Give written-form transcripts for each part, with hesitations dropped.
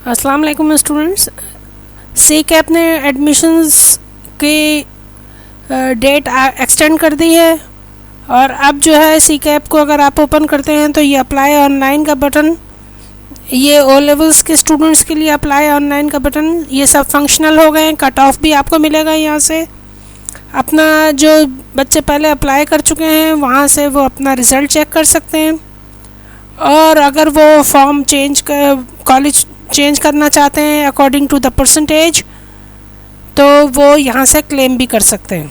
अस्सलाम वालेकुम students. C cap ने एडमिशन्स की डेट एक्सटेंड कर दी है और अब जो है सी कैप को अगर आप ओपन करते हैं तो ये अप्लाई ऑनलाइन का बटन, ये ओ लेवल्स के स्टूडेंट्स के लिए अप्लाई ऑनलाइन का बटन, ये सब फंक्शनल हो गए हैं। कट ऑफ भी आपको मिलेगा यहाँ से। अपना जो बच्चे पहले अप्लाई कर चुके हैं वहाँ से वो अपना रिज़ल्ट चेक कर सकते हैं, और अगर वो फॉर्म कॉलेज चेंज करना चाहते हैं अकॉर्डिंग टू द परसेंटेज तो वो यहाँ से क्लेम भी कर सकते हैं।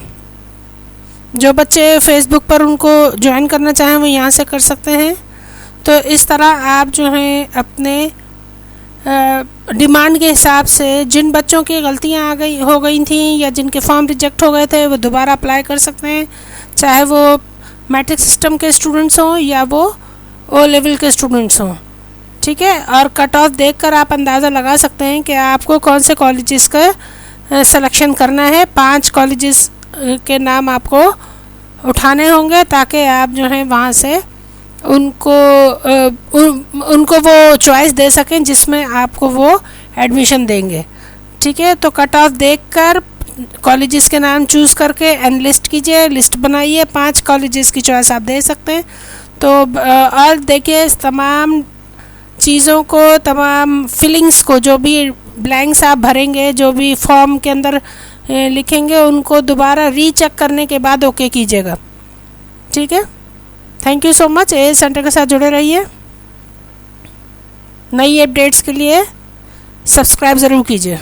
जो बच्चे फेसबुक पर उनको ज्वाइन करना चाहें वो यहाँ से कर सकते हैं। तो इस तरह आप जो हैं अपने डिमांड के हिसाब से जिन बच्चों की गलतियाँ हो गई थी या जिनके फॉर्म रिजेक्ट हो गए थे वो दोबारा अप्लाई कर सकते हैं, चाहे वो मैट्रिक सिस्टम के स्टूडेंट्स हों या वो ओ लेवल के स्टूडेंट्स हों। ठीक है, और कट ऑफ देखकर आप अंदाज़ा लगा सकते हैं कि आपको कौन से कॉलेजेस का सिलेक्शन करना है। 5 कॉलेजेस के नाम आपको उठाने होंगे ताकि आप जो है वहाँ से उनको वो चॉइस दे सकें जिसमें आपको वो एडमिशन देंगे। ठीक है, तो कट ऑफ देखकर कॉलेजेस के नाम चूज़ करके एनलिस्ट कीजिए, लिस्ट बनाइए। 5 कॉलेजेस की चॉइस आप दे सकते हैं। तो और देखिए तमाम चीज़ों को, तमाम फिलिंग्स को, जो भी ब्लैंक्स आप भरेंगे, जो भी फॉर्म के अंदर लिखेंगे उनको दोबारा रीचेक करने के बाद ओके कीजिएगा। ठीक है, thank you so much. Edge centre के साथ जुड़े रहिए। नई अपडेट्स के लिए सब्सक्राइब ज़रूर कीजिए।